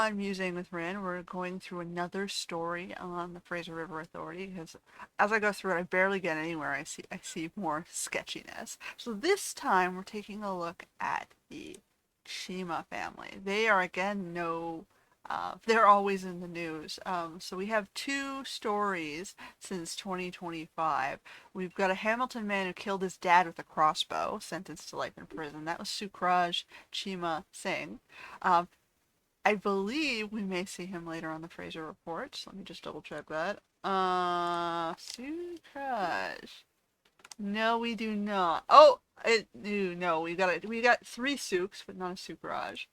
on Musing with Rin. We're going through another story on the Fraser River Authority because as I go through it, I barely get anywhere. I see more sketchiness. So this time we're taking a look at the Cheema family. They are again they're always in the news. So we have two stories since 2025. We've got a Hamilton man who killed his dad with a crossbow, sentenced to life in prison. That was Sukraj Cheema Singh. Um, I believe we may see him later on the Fraser report. So let me just double check that. Sukraj. No, we do not. Oh, no, we got three Suks, but not a Sukraj.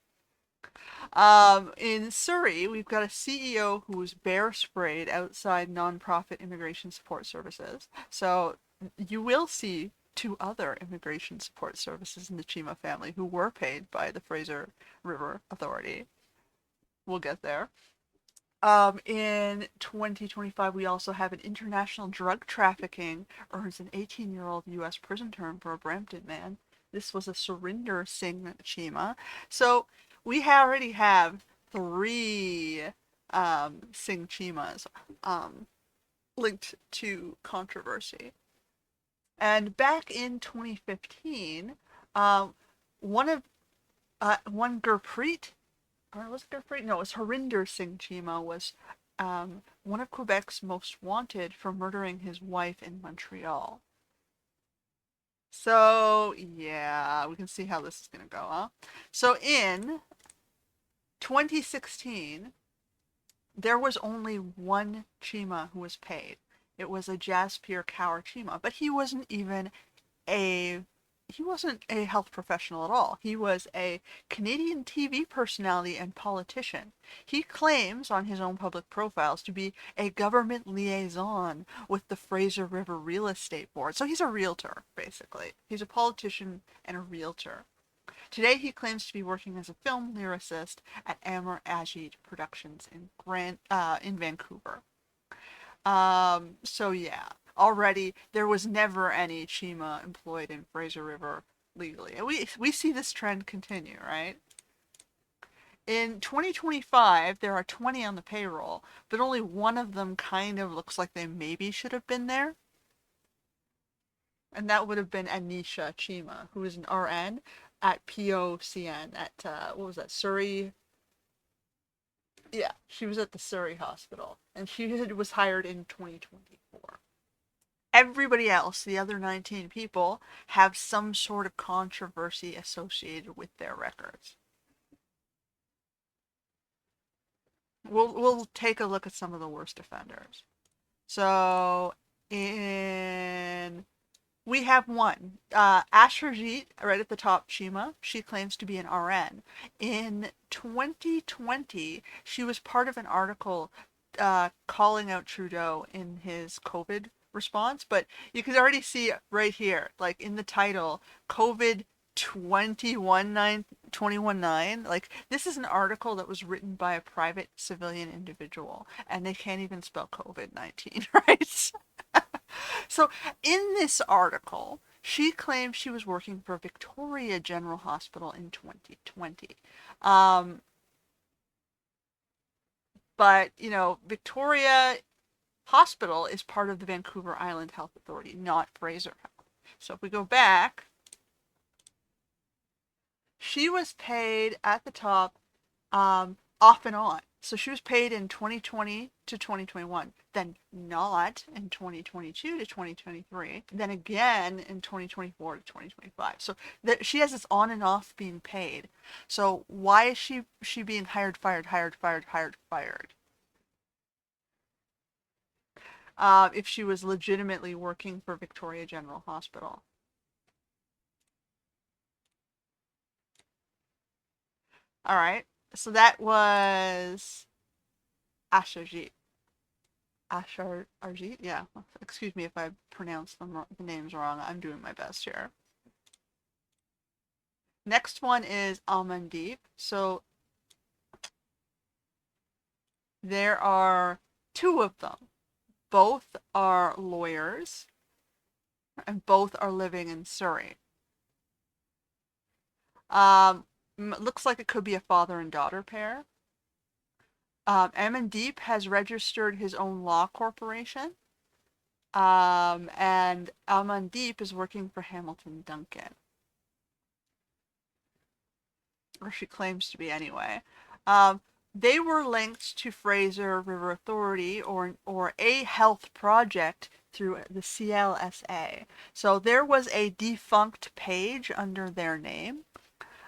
In Surrey, we've got a CEO who was bear sprayed outside nonprofit immigration support services. So you will see two other immigration support services in the Cheema family who were paid by the Fraser River Authority. We'll get there. In 2025, we also have an international drug trafficking earns an 18-year-old U.S. prison term for a Brampton man. This was a Surinder Singh Cheema. So we already have three Singh-Cheemas linked to controversy. And back in 2015, one of one Gurpreet or was it Gurpreet? No, it was Harinder Singh Cheema was one of Quebec's most wanted for murdering his wife in Montreal. So, yeah, we can see how this is going to go, huh? So, in 2016, there was only one Cheema who was paid. It was a Jaspir Kaur Cheema, but a he wasn't a health professional at all. He was a Canadian TV personality and politician. He claims on his own public profiles to be a government liaison with the Fraser River Real Estate Board. So he's a realtor, basically. He's a politician and a realtor. Today he claims to be working as a film lyricist at Amar Ajit Productions in Vancouver. So yeah, already there was never any Cheema employed in Fraser River legally. And we see this trend continue, right? In 2025, there are 20 on the payroll, but only one of them kind of looks like they maybe should have been there. And that would have been Anisha Cheema, who is an RN at POCN at, what was that, Surrey? Yeah, she was at the Surrey Hospital, and she was hired in 2024. Everybody else, the other 19 people, have some sort of controversy associated with their records. We'll take a look at some of the worst offenders. So in we have one, Asherjeet, right at the top, Cheema. She claims to be an RN. In 2020, she was part of an article calling out Trudeau in his COVID response, but you can already see right here, like in the title, COVID 21.9, like this is an article that was written by a private civilian individual, and they can't even spell COVID-19, right? So in this article, she claimed she was working for Victoria General Hospital in 2020. Um, but, Victoria Hospital is part of the Vancouver Island Health Authority, not Fraser Health. So if we go back, she was paid at the top off and on. So she was paid in 2020 to 2021, then not in 2022 to 2023, then again in 2024 to 2025. So that she has this on and off being paid. So why is she being hired, fired, hired, fired, hired, fired? If she was legitimately working for Victoria General Hospital. All right. So that was Ashajit. Ashar Arjit? Yeah. Excuse me if I pronounce the names wrong. I'm doing my best here. Next one is Amandeep. So there are two of them. Both are lawyers and both are living in Surrey. Looks like it could be a father and daughter pair. Amandeep has registered his own law corporation, and Amandeep is working for Hamilton Duncan, or she claims to be anyway. Um, they were linked to Fraser River Authority or a health project through the CLSA. So there was a defunct page under their name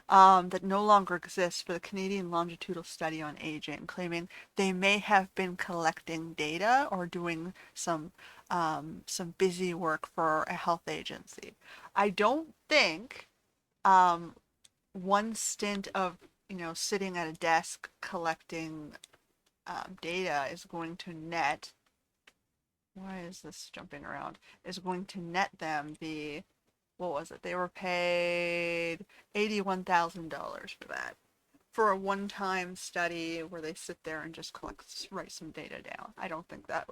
that no longer exists for the Canadian Longitudinal Study on Aging, claiming they may have been collecting data or doing some busy work for a health agency. I don't think um, one stint of sitting at a desk collecting data is going to net. Why is this jumping around? Is going to net them the what was it? They were paid $81,000 for that. For a one-time study where they sit there and just write some data down. I don't think that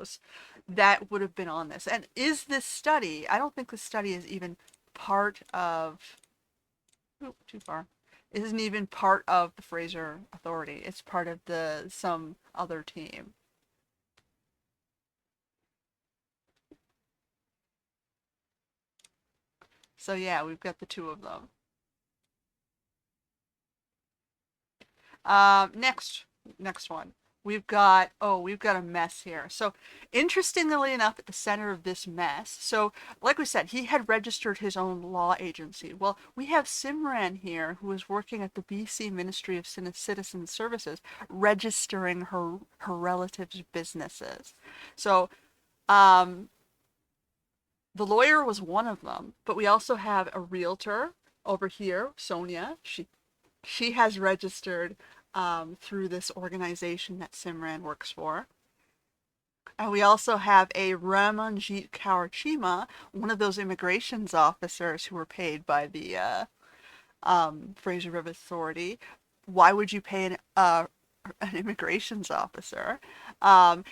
would have been on this. And is this study? I don't think this study is even part of. Oop, too far. Isn't even part of the Fraser Authority. It's part of the some other team. So yeah, we've got the two of them. Next one. We've got a mess here. So interestingly enough, at the center of this mess, so like we said, he had registered his own law agency. Well, we have Simran here, who is working at the BC Ministry of Citizen Services, registering her relatives' businesses. So um, the lawyer was one of them, but we also have a realtor over here, Sonia. She has registered through this organization that Simran works for. And we also have a Ramanjit Kaur Cheema, one of those immigrations officers who were paid by the Fraser River Authority. Why would you pay an immigrations officer?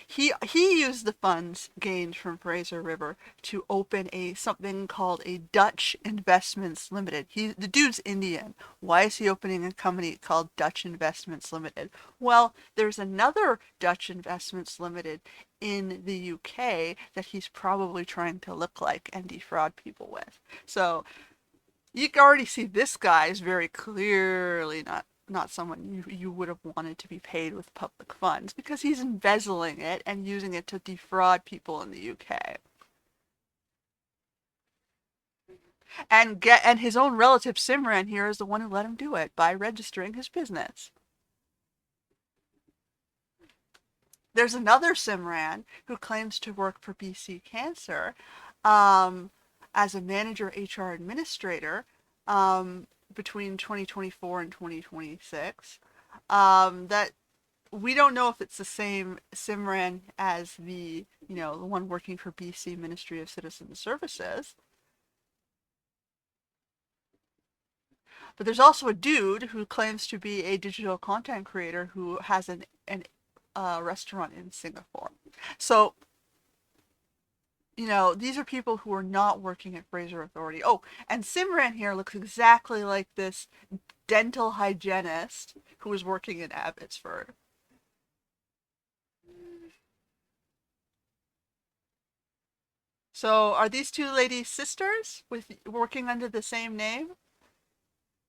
He used the funds gained from Fraser River to open a something called a Dutch Investments Limited. The dude's Indian. Why is he opening a company called Dutch Investments Limited? Well, there's another Dutch Investments Limited in the UK that he's probably trying to look like and defraud people with. So you can already see this guy is very clearly not someone you would have wanted to be paid with public funds because he's embezzling it and using it to defraud people in the UK. And his own relative Simran here is the one who let him do it by registering his business. There's another Simran who claims to work for BC Cancer um, as a manager HR administrator between 2024 and 2026. That we don't know if it's the same Simran as the one working for BC Ministry of Citizen Services. But there's also a dude who claims to be a digital content creator who has an restaurant in Singapore. So, these are people who are not working at Fraser Authority. Oh, and Simran here looks exactly like this dental hygienist who was working in Abbotsford. So, are these two ladies sisters with working under the same name?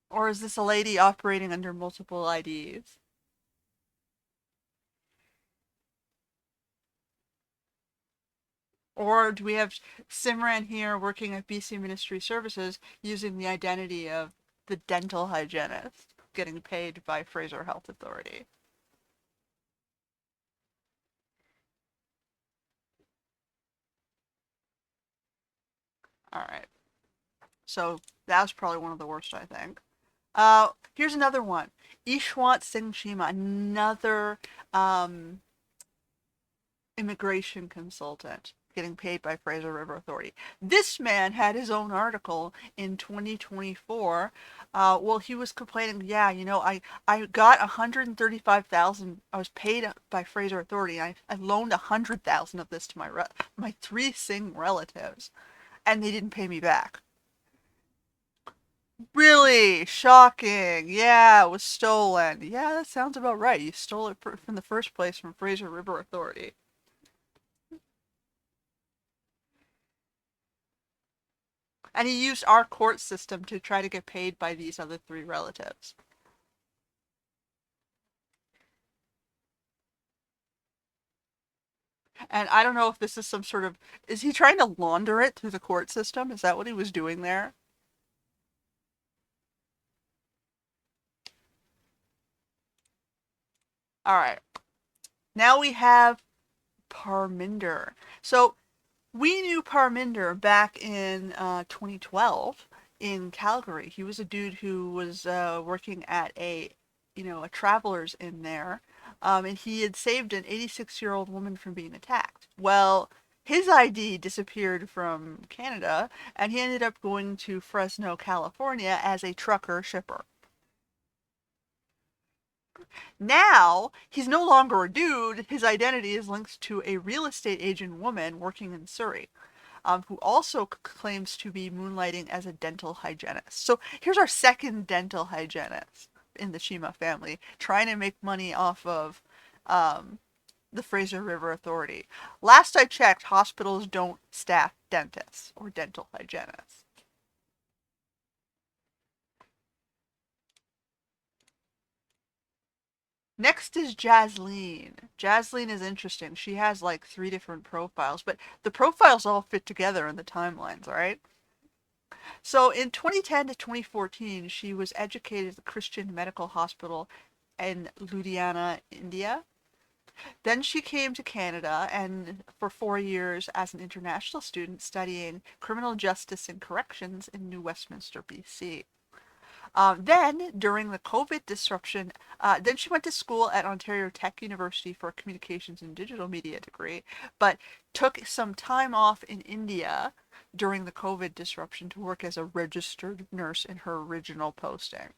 Or is this a lady operating under multiple IDs? Or do we have Simran here working at BC Ministry Services using the identity of the dental hygienist getting paid by Fraser Health Authority? All right. So that was probably one of the worst, I think. Here's another one. Ishwant Singh-Cheema, another immigration consultant getting paid by Fraser River Authority. This man had his own article in 2024. Well, he was complaining, yeah, I got 135,000. I was paid by Fraser Authority. I loaned 100,000 of this to my three Singh relatives, and they didn't pay me back. Really shocking. Yeah, it was stolen. Yeah, that sounds about right. You stole it from the first place from Fraser River Authority. And he used our court system to try to get paid by these other three relatives. And I don't know if this is some sort of, is he trying to launder it through the court system? Is that what he was doing there? All right. Now we have Parminder. So we knew Parminder back in 2012 in Calgary. He was a dude who was working at a Travelers Inn there, and he had saved an 86-year-old woman from being attacked. Well, his ID disappeared from Canada, and he ended up going to Fresno, California as a trucker shipper. Now, he's no longer a dude. His identity is linked to a real estate agent woman working in Surrey, who also claims to be moonlighting as a dental hygienist. So here's our second dental hygienist in the Cheema family, trying to make money off of um, the Fraser River Authority. Last I checked, hospitals don't staff dentists or dental hygienists. Next is Jasleen. Jasleen is interesting. She has like three different profiles, but the profiles all fit together in the timelines, all right? So in 2010 to 2014, she was educated at the Christian Medical Hospital in Ludhiana, India. Then she came to Canada and for 4 years as an international student studying criminal justice and corrections in New Westminster, BC. Then, during the COVID disruption, then she went to school at Ontario Tech University for a communications and digital media degree, but took some time off in India during the COVID disruption to work as a registered nurse in her original posting.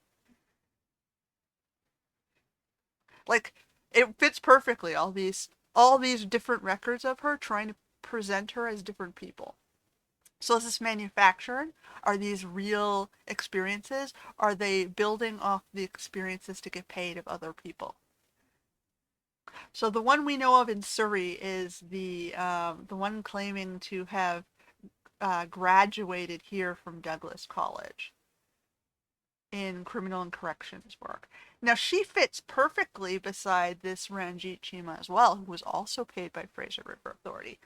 Like, it fits perfectly, all these different records of her trying to present her as different people. So is this manufactured? Are these real experiences? Are they building off the experiences to get paid of other people? So the one we know of in Surrey is the one claiming to have graduated here from Douglas College in criminal and corrections work. Now she fits perfectly beside this Ranjit Cheema as well, who was also paid by Fraser River Authority.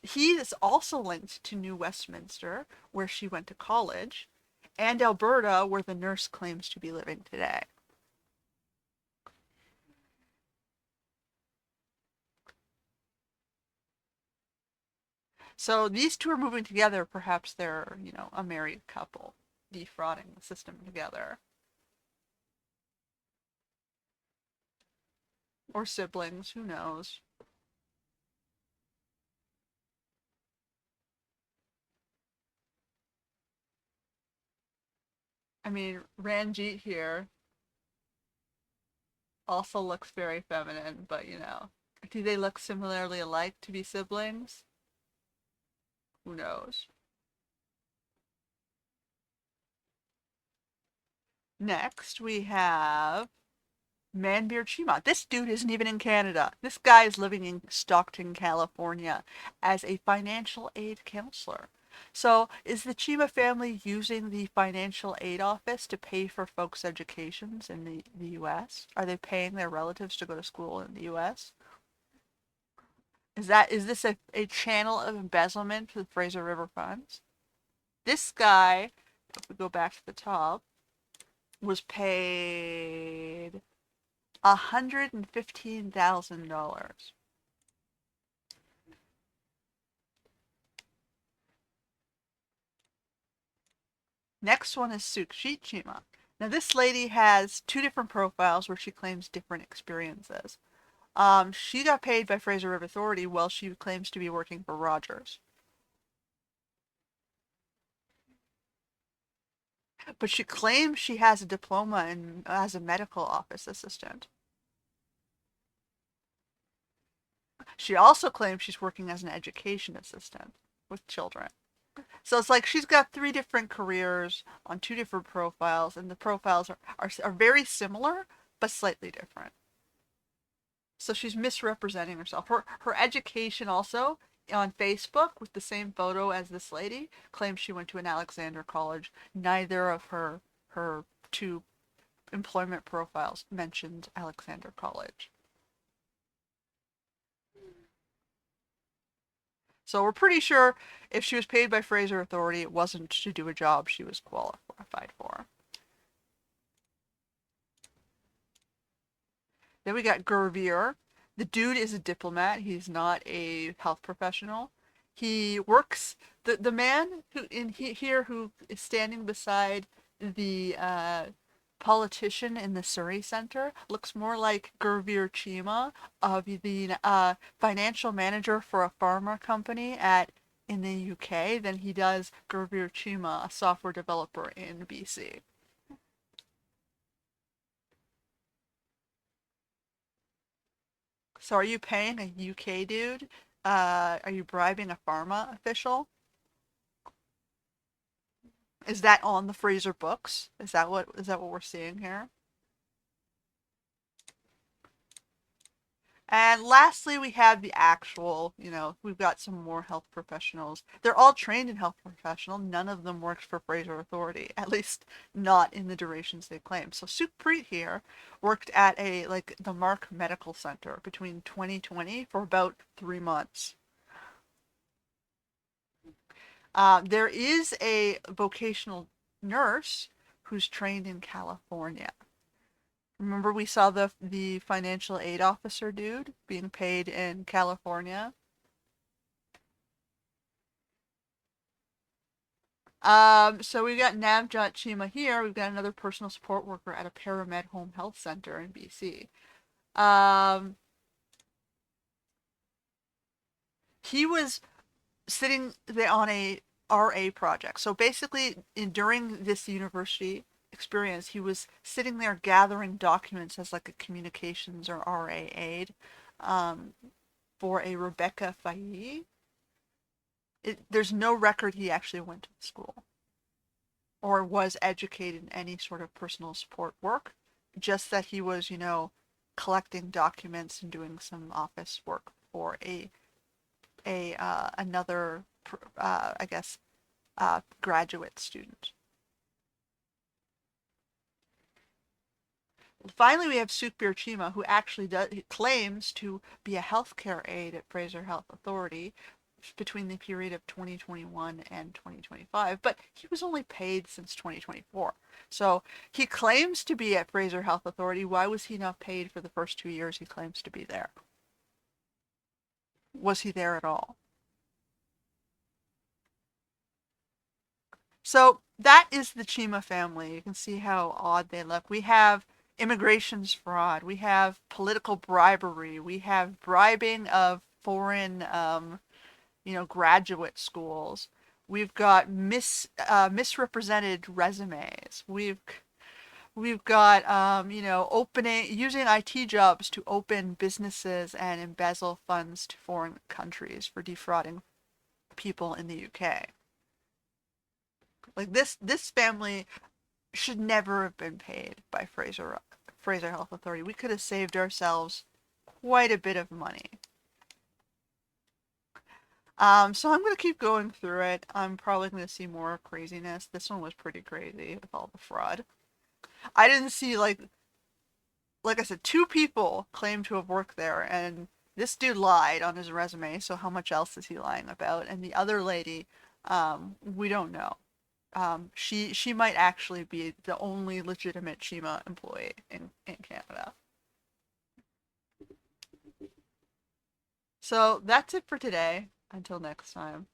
He is also linked to New Westminster, where she went to college, and Alberta, where the nurse claims to be living today. So these two are moving together. Perhaps they're a married couple defrauding the system together. Or siblings, who knows? I mean, Ranjit here also looks very feminine, but do they look similarly alike to be siblings? Who knows? Next, we have Manbir Chima. This dude isn't even in Canada. This guy is living in Stockton, California as a financial aid counselor. So, is the Chima family using the financial aid office to pay for folks' educations in the US? Are they paying their relatives to go to school in the US? Is this a channel of embezzlement for the Fraser River funds? This guy, if we go back to the top, was paid $115,000. Next one is Singh-Cheemas. Now this lady has two different profiles where she claims different experiences. She got paid by Fraser River Authority while she claims to be working for Rogers. But she claims she has a diploma as a medical office assistant. She also claims she's working as an education assistant with children. So it's like she's got three different careers on two different profiles, and the profiles are very similar but slightly different. So she's misrepresenting herself. Her education also on Facebook with the same photo as this lady claims she went to an Alexander college. Neither of her two employment profiles mentioned Alexander College. So we're pretty sure if she was paid by Fraser Authority, it wasn't to do a job she was qualified for. Then we got Gurveer. The dude is a diplomat. He's not a health professional. He works the man who here who is standing beside the politician in the Surrey Centre looks more like Gurveer Cheema of the financial manager for a pharma company at in the UK than he does Gurveer Cheema, a software developer in BC. So are you paying a UK dude? Are you bribing a pharma official? Is that on the Fraser books? Is that what we're seeing here? And lastly, we have the actual, we've got some more health professionals. They're all trained in health professional. None of them works for Fraser Authority, at least not in the durations they claim. So Sukhpreet here worked at the Mark Medical Center between 2020 for about 3 months. There is a vocational nurse who's trained in California. Remember we saw the financial aid officer dude being paid in California? So we've got Navjot Cheema here. We've got another personal support worker at a Paramed Home Health Center in BC. He was sitting there on a RA project. So basically, during this university experience, he was sitting there gathering documents as like a communications or RA aide um, for a Rebecca Faye. There's no record he actually went to the school or was educated in any sort of personal support work, just that he was, collecting documents and doing some office work for another, I guess, graduate student. Finally, we have Sukhbir Cheema, who actually claims to be a healthcare aide at Fraser Health Authority between the period of 2021 and 2025, but he was only paid since 2024. So he claims to be at Fraser Health Authority. Why was he not paid for the first 2 years he claims to be there? Was he there at all? So that is the Cheema family. You can see how odd they look. We have immigrations fraud. We have political bribery. We have bribing of foreign, graduate schools. We've got misrepresented resumes. We've got opening using IT jobs to open businesses and embezzle funds to foreign countries for defrauding people in the UK. Like this family should never have been paid by Fraser Health Authority. We could have saved ourselves quite a bit of money. So I'm gonna keep going through it. I'm probably gonna see more craziness. This one was pretty crazy with all the fraud. I didn't see like I said, two people claim to have worked there, and this dude lied on his resume. So how much else is he lying about? And the other lady, we don't know. She might actually be the only legitimate Cheema employee in Canada. So that's it for today. Until next time.